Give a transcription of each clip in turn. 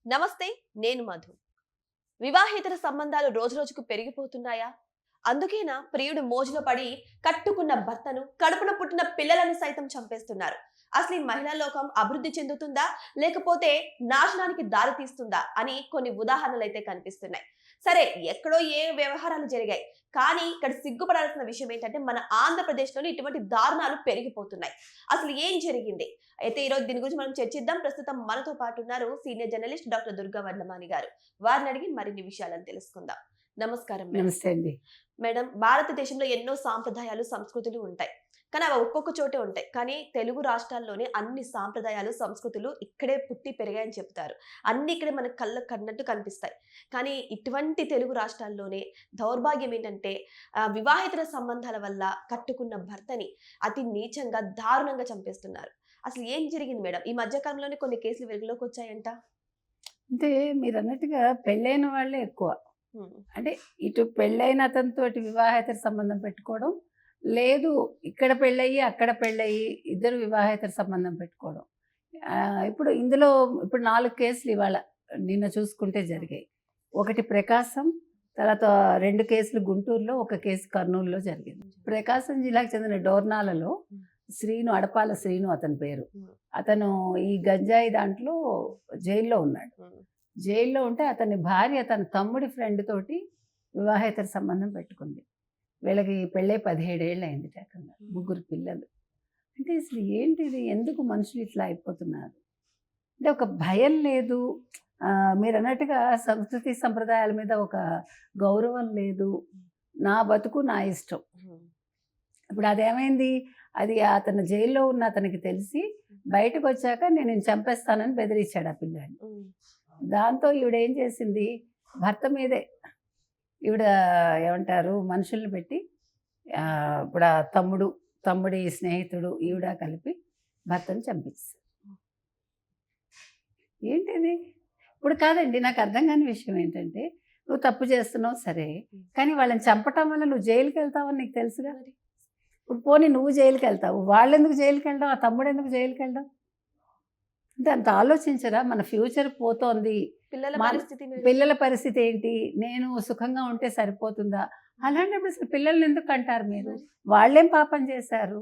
నమస్తే. నేను మధు. వివాహేతర సంబంధాలు రోజురోజుకు పెరిగిపోతున్నాయా? అందుకేనా ప్రియుడు మోజులో పడి కట్టుకున్న భర్తను, కడుపున పుట్టిన పిల్లలను సైతం చంపేస్తున్నారు? అసలు ఈ మహిళా లోకం అభివృద్ధి చెందుతుందా, లేకపోతే నాశనానికి దారి తీస్తుందా అని కొన్ని ఉదాహరణలు కనిపిస్తున్నాయి. సరే, ఎక్కడో ఏ వ్యవహారాలు జరిగాయి, కానీ ఇక్కడ సిగ్గుపడాల్సిన విషయం ఏంటంటే మన ఆంధ్రప్రదేశ్లోని ఇటువంటి దారుణాలు పెరిగిపోతున్నాయి. అసలు ఏం జరిగింది? ఈరోజు దీని గురించి మనం చర్చిద్దాం. ప్రస్తుతం మనతో పాటు ఉన్నారు సీనియర్ జర్నలిస్ట్ డాక్టర్ దుర్గా వర్ణమాని గారు. వారిని అడిగి మరిన్ని విషయాలను తెలుసుకుందాం. నమస్కారం మేడం. నమస్తే అండి. మేడం, భారతదేశంలో ఎన్నో సాంప్రదాయాలు, సంస్కృతులు ఉంటాయి. కానీ అవి ఒక్కొక్క చోటే ఉంటాయి. కానీ తెలుగు రాష్ట్రాల్లోనే అన్ని సాంప్రదాయాలు, సంస్కృతులు ఇక్కడే పుట్టి పెరిగాయని చెప్తారు. అన్ని ఇక్కడే మన కళ్ళకు కన్నట్టు కనిపిస్తాయి. కానీ ఇటువంటి తెలుగు రాష్ట్రాల్లోనే దౌర్భాగ్యం ఏంటంటే వివాహేతర సంబంధాల వల్ల కట్టుకున్న భర్తని అతి నీచంగా, దారుణంగా చంపేస్తున్నారు. అసలు ఏం జరిగింది మేడం? ఈ మధ్య కాలంలోనే కొన్ని కేసులు వెలుగులోకి వచ్చాయంట. అంటే మీరన్నట్టుగా పెళ్ళైన వాళ్ళే ఎక్కువ. అంటే ఇటు పెళ్ళైన అతనితోటి వివాహేతర సంబంధం పెట్టుకోవడం, లేదు ఇక్కడ పెళ్ళయ్యి అక్కడ పెళ్ళయ్యి ఇద్దరు వివాహేతర సంబంధం పెట్టుకోవడం. ఇందులో 4 కేసులు ఇవాళ నిన్న చూసుకుంటే జరిగాయి. ఒకటి ప్రకాశం, తర్వాత 2 కేసులు గుంటూరులో, 1 కేసు కర్నూలులో జరిగింది. ప్రకాశం జిల్లాకు చెందిన డోర్నాలలో శ్రీను, అడపాల శ్రీను అతని పేరు. అతను ఈ గంజాయి దాంట్లో జైల్లో ఉన్నాడు. జైల్లో ఉంటే అతని భార్య తన తమ్ముడి ఫ్రెండ్ తోటి వివాహేతర సంబంధం పెట్టుకుంది. వీళ్ళకి పెళ్ళై 17 ఏళ్ళు అయింది. ఏకంగా 3 పిల్లలు. అంటే అసలు ఏంటిది, ఎందుకు మనుషులు ఇట్లా అయిపోతున్నారు? అంటే ఒక భయం లేదు. మీరు అన్నట్టుగా సంస్కృతి సంప్రదాయాల మీద ఒక గౌరవం లేదు. నా బతుకు నా ఇష్టం. ఇప్పుడు అదేమైంది, అది అతను జైల్లో ఉన్న అతనికి తెలిసి బయటకు వచ్చాక నేను చంపేస్తానని బెదిరించాడు ఆ పిల్లాడిని. దాంతో ఈవిడ ఏం చేసింది, భర్త మీదే ఈవిడ ఏమంటారు మనుషుల్ని పెట్టి ఇప్పుడు ఆ తమ్ముడి స్నేహితుడు ఈవిడ కలిపి భర్తను చంపించారు. ఏంటిది? ఇప్పుడు కాదండి, నాకు అర్థం కాని విషయం ఏంటంటే, నువ్వు తప్పు చేస్తున్నావు సరే, కానీ వాళ్ళని చంపటం వల్ల నువ్వు జైలుకి వెళ్తావని నీకు తెలుసుగా. ఇప్పుడు పోనీ నువ్వు జైలుకి వెళ్తావు, వాళ్ళు ఎందుకు జైలుకి వెళ్ళడం, ఆ తమ్ముడు ఎందుకు జైలుకి వెళ్ళడం? అంటే అంత ఆలోచించరా? మన ఫ్యూచర్ పోతోంది, పిల్లల పరిస్థితి ఏంటి, నేను సుఖంగా ఉంటే సరిపోతుందా? అలాంటప్పుడు అసలు పిల్లల్ని ఎందుకు అంటారు మీరు? వాళ్ళేం పాపం చేశారు?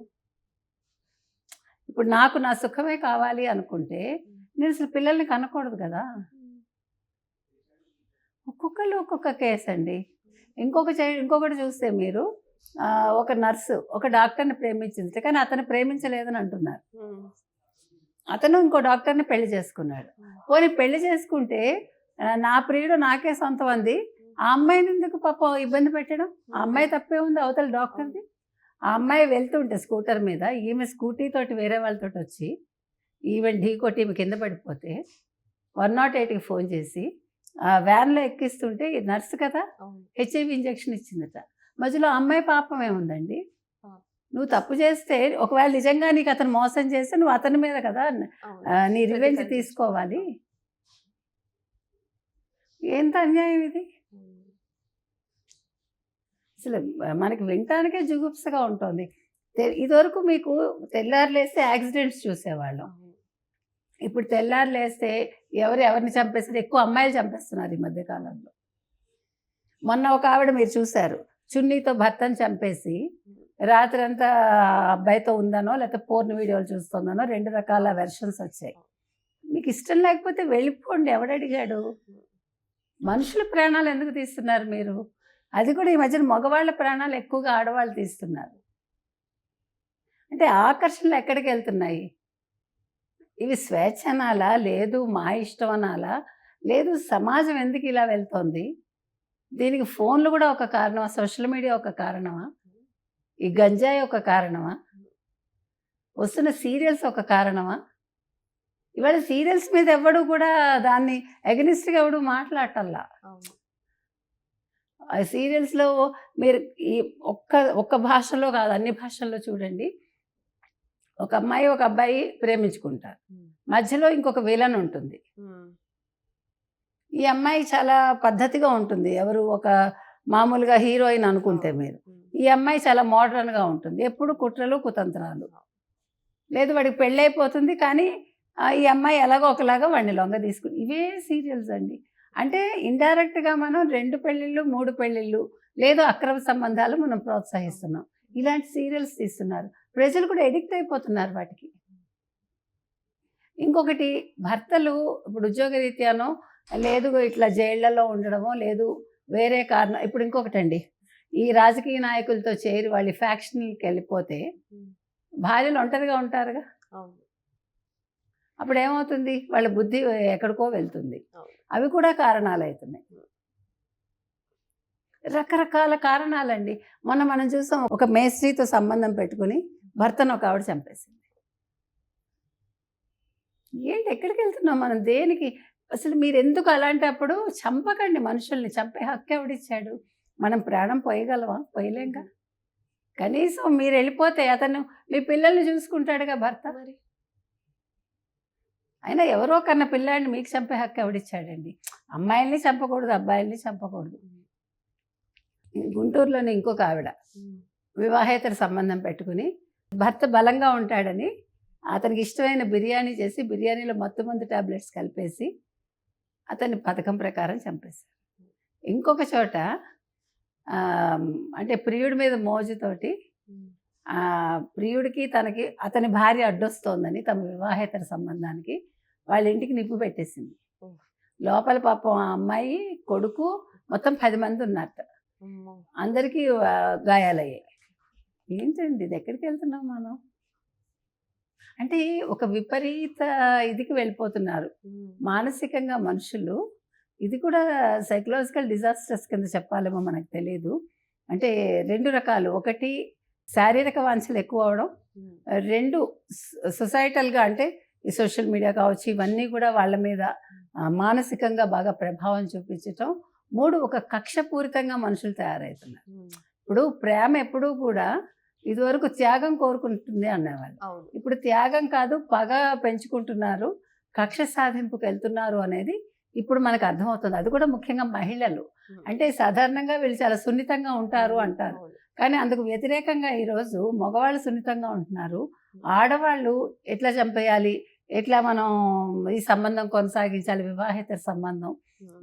ఇప్పుడు నాకు నా సుఖమే కావాలి అనుకుంటే నేను అసలు పిల్లల్ని కనకూడదు కదా. ఒక్కొక్కళ్ళు ఒక్కొక్క కేసు అండి. ఇంకొకటి చూస్తే మీరు ఒక నర్సు ఒక డాక్టర్ని ప్రేమించింది, కానీ అతను ప్రేమించలేదని అంటున్నారు. అతను ఇంకో డాక్టర్ని పెళ్లి చేసుకున్నాడు. పోనీ పెళ్లి చేసుకుంటే నా ప్రియుడు నాకే సొంతం అంది, ఆ అమ్మాయిని ఎందుకు పాపం ఇబ్బంది పెట్టడం? ఆ అమ్మాయి తప్పే ఉంది అవతల డాక్టర్ది. ఆ అమ్మాయి వెళ్తుంటే స్కూటర్ మీద, ఈమె స్కూటీ తోటి వేరే వాళ్ళతో వచ్చి ఈమె ఢీకొట్టి ఈమె కింద పడిపోతే 108కి ఫోన్ చేసి వ్యాన్లో ఎక్కిస్తుంటే నర్సు కదా హెచ్ఐవి ఇంజెక్షన్ ఇచ్చిందట. మధ్యలో అమ్మాయి పాపం ఏముందండి? నువ్వు తప్పు చేస్తే, ఒకవేళ నిజంగా నీకు అతను మోసం చేస్తే నువ్వు అతని మీద కదా నీ రివెంజ్ తీసుకోవాలి. ఎంత అన్యాయం ఇది! అసలు మనకి వినటానికే జుగుప్సగా ఉంటుంది. ఇదివరకు మీకు తెల్లారు లేస్తే యాక్సిడెంట్స్ చూసేవాళ్ళం. ఇప్పుడు తెల్లారు లేస్తే ఎవరిని చంపేస్తారు? ఎక్కువ అమ్మాయిలు చంపేస్తున్నారు ఈ మధ్యకాలంలో. మొన్న ఒక ఆవిడ మీరు చూశారు, చున్నీతో భర్తను చంపేసి రాత్రంతా అబ్బాయితో ఉందనో లేకపోతే పోర్న్ వీడియోలు చూస్తుందనో 2 రకాల వెర్షన్స్ వచ్చాయి. మీకు ఇష్టం లేకపోతే వెళ్ళిపోండి, ఎవడడిగాడు? మనుషుల ప్రాణాలు ఎందుకు తీస్తున్నారు మీరు? అది కూడా ఈ మధ్యన మగవాళ్ళ ప్రాణాలు ఎక్కువగా ఆడవాళ్ళు తీస్తున్నారు. అంటే ఆకర్షణలు ఎక్కడికి వెళ్తున్నాయి? ఇవి స్వేచ్ఛ అనాలా, లేదు మా ఇష్టం అనాలా, లేదు సమాజం ఎందుకు ఇలా వెళ్తోంది? దీనికి ఫోన్లు కూడా ఒక కారణమా? సోషల్ మీడియా ఒక కారణమా? ఈ గంజాయి ఒక కారణమా? వస్తున్న సీరియల్స్ ఒక కారణమా? ఇవాళ సీరియల్స్ మీద ఎవడు కూడా దాన్ని అగెనిస్ట్గా ఎవడు మాట్లాడటల్లా. ఆ సీరియల్స్లో మీరు ఈ ఒక్క భాషలో కాదు, అన్ని భాషల్లో చూడండి. ఒక అమ్మాయి ఒక అబ్బాయి ప్రేమించుకుంటారు, మధ్యలో ఇంకొక విలన్ ఉంటుంది. ఈ అమ్మాయి చాలా పద్ధతిగా ఉంటుంది, ఎవరు ఒక మామూలుగా హీరోయిన్ అనుకుంటే మీరు. ఈ అమ్మాయి చాలా మోడర్న్గా ఉంటుంది, ఎప్పుడు కుట్రలు కుతంత్రాలు. లేదు వాడికి పెళ్ళైపోతుంది, కానీ ఈ అమ్మాయి ఎలాగో ఒకలాగా వాడిని లొంగ తీసుకుని ఇవే సీరియల్స్ అండి. అంటే ఇండైరెక్ట్గా మనం 2 పెళ్ళిళ్ళు 3 పెళ్ళిళ్ళు లేదు అక్రమ సంబంధాలు మనం ప్రోత్సహిస్తున్నాం. ఇలాంటి సీరియల్స్ తీస్తున్నారు. ప్రజలు కూడా ఎడిక్ట్ అయిపోతున్నారు వాటికి. ఇంకొకటి భర్తలు ఇప్పుడు ఉద్యోగరీత్యానో లేదు ఇట్లా జైళ్లలో ఉండడమో లేదు వేరే కారణం. ఇప్పుడు ఇంకొకటండి, ఈ రాజకీయ నాయకులతో చేరి వాళ్ళు ఫ్యాక్షన్కి వెళ్ళిపోతే భార్యలు ఒంటరిగా ఉంటారుగా. అవును. అప్పుడు ఏమవుతుంది, వాళ్ళ బుద్ధి ఎక్కడికో వెళ్తుంది. అవును. అవి కూడా కారణాలు అవుతున్నాయి. రకరకాల కారణాలండి. మనం చూసాం, ఒక మేస్త్రితో సంబంధం పెట్టుకుని భర్తను ఒక ఆవిడ చంపేసింది. ఏంటి ఎక్కడికి వెళ్తున్నాం మనం, దేనికి అసలు? మీరు ఎందుకు అలాంటప్పుడు చంపకండి మనుషుల్ని. చంపే హక్కు ఎవడిచ్చాడు? మనం ప్రాణం పోయగలమా? పోయలేంగా. కనీసం మీరు వెళ్ళిపోతే అతను మీ పిల్లల్ని చూసుకుంటాడుగా భర్త. మరి అయినా ఎవరో కన్నా పిల్లాడిని మీకు చంపే హక్కు ఎవడిచ్చాడండి? అమ్మాయిల్ని చంపకూడదు, అబ్బాయిల్ని చంపకూడదు. గుంటూరులోని ఇంకొక ఆవిడ వివాహేతర సంబంధం పెట్టుకుని భర్త బలంగా ఉంటాడని అతనికి ఇష్టమైన బిర్యానీ చేసి బిర్యానీలో మత్తుమందు టాబ్లెట్స్ కలిపేసి అతన్ని పథకం ప్రకారం చంపేశారు. ఇంకొక చోట అంటే ప్రియుడి మీద మోజుతోటి ప్రియుడికి తనకి అతని భార్య అడ్డొస్తోందని తమ వివాహేతర సంబంధానికి వాళ్ళ ఇంటికి నిప్పు పెట్టేసింది. లోపల పాపం ఆ అమ్మాయి కొడుకు మొత్తం 10 మంది ఉన్నట్ట. అందరికీ గాయాలయ్యాయి. ఏంటండి ఇది, ఎక్కడికి వెళ్తున్నాం మనం? అంటే ఒక విపరీత ఇదికి వెళ్ళిపోతున్నారు మానసికంగా మనుషులు. ఇది కూడా సైకలాజికల్ డిజాస్టర్స్ కింద చెప్పాలేమో మనకు తెలియదు. అంటే 2 రకాలు, ఒకటి శారీరక వాంఛలు ఎక్కువ అవడం, 2 సొసైటల్గా అంటే ఈ సోషల్ మీడియా కావచ్చు ఇవన్నీ కూడా వాళ్ళ మీద మానసికంగా బాగా ప్రభావం చూపించటం, 3 ఒక కక్షపూరితంగా మనుషులు తయారవుతున్నారు. ఇప్పుడు ప్రేమ ఎప్పుడూ కూడా ఇదివరకు త్యాగం కోరుకుంటుంది అనేవాళ్ళు. ఇప్పుడు త్యాగం కాదు, పగ పెంచుకుంటున్నారు, కక్ష సాధింపుకి వెళ్తున్నారు అనేది ఇప్పుడు మనకు అర్థమవుతుంది. అది కూడా ముఖ్యంగా మహిళలు. అంటే సాధారణంగా వీళ్ళు చాలా సున్నితంగా ఉంటారు అంటారు, కానీ అందుకు వ్యతిరేకంగా ఈరోజు మగవాళ్ళు సున్నితంగా ఉంటున్నారు. ఆడవాళ్ళు ఎట్లా చంపేయాలి, ఎట్లా మనం ఈ సంబంధం కొనసాగించాలి, వివాహేతర సంబంధం,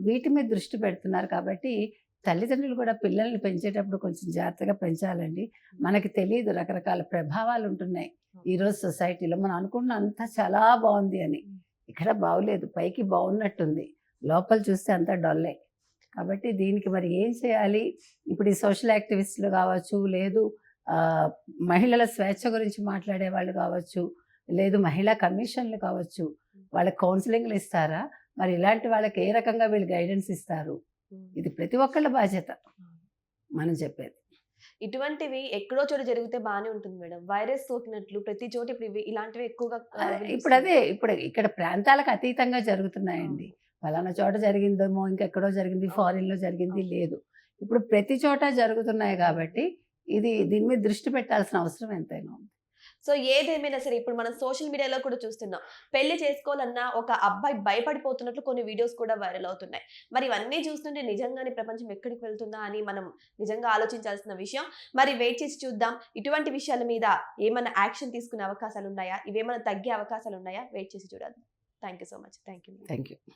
వీటి మీద దృష్టి పెడుతున్నారు. కాబట్టి తల్లిదండ్రులు కూడా పిల్లల్ని పెంచేటప్పుడు కొంచెం జాగ్రత్తగా పెంచాలండి. మనకి తెలియదు, రకరకాల ప్రభావాలు ఉంటున్నాయి ఈరోజు సొసైటీలో. మనం అనుకున్న అంతా చాలా బాగుంది అని, ఇక్కడ బాగులేదు. పైకి బాగున్నట్టుంది, లోపల చూస్తే అంతా డొల్లే. కాబట్టి దీనికి మరి ఏం చేయాలి? ఇప్పుడు ఈ సోషల్ యాక్టివిస్టులు కావచ్చు, లేదు మహిళల స్వేచ్ఛ గురించి మాట్లాడే వాళ్ళు కావచ్చు, లేదు మహిళా కమిషన్లు కావచ్చు, వాళ్ళకి కౌన్సిలింగ్లు ఇస్తారా? మరి ఇలాంటి వాళ్ళకి ఏ రకంగా వీళ్ళు గైడెన్స్ ఇస్తారు? ఇది ప్రతి ఒక్కళ్ళ బాధ్యత మనం చెప్పేది. ఇటువంటివి ఎక్కడో చోట జరిగితే బాగానే ఉంటుంది మేడం. వైరస్ సోకినట్లు ప్రతి చోట ఇప్పుడు ఇలాంటివి ఎక్కువగా ఇప్పుడు అదే ఇప్పుడు ఇక్కడ ప్రాంతాలకు అతీతంగా జరుగుతున్నాయండి. ఫలానా చోట జరిగిందేమో, ఇంకెక్కడో జరిగింది, ఫారిన్లో జరిగింది లేదు. ఇప్పుడు ప్రతి చోట జరుగుతున్నాయి కాబట్టి దీని మీద దృష్టి పెట్టాల్సిన అవసరం ఎంతైనా ఉంది. సో ఏదేమైనా సరే ఇప్పుడు మనం సోషల్ మీడియాలో కూడా చూస్తున్నాం, పెళ్లి చేసుకోవాలన్నా ఒక అబ్బాయి భయపడిపోతున్నట్లు కొన్ని వీడియోస్ కూడా వైరల్ అవుతున్నాయి. మరి ఇవన్నీ చూస్తుంటే నిజంగానే ప్రపంచం ఎక్కడికి వెళ్తుందా అని మనం నిజంగా ఆలోచించాల్సిన విషయం. మరి వెయిట్ చేసి చూద్దాం, ఇటువంటి విషయాల మీద ఏమైనా యాక్షన్ తీసుకునే అవకాశాలు ఉన్నాయా, ఇవేమైనా తగ్గే అవకాశాలు ఉన్నాయా? వెయిట్ చేసి చూడాలి. Thank you so much. Thank you.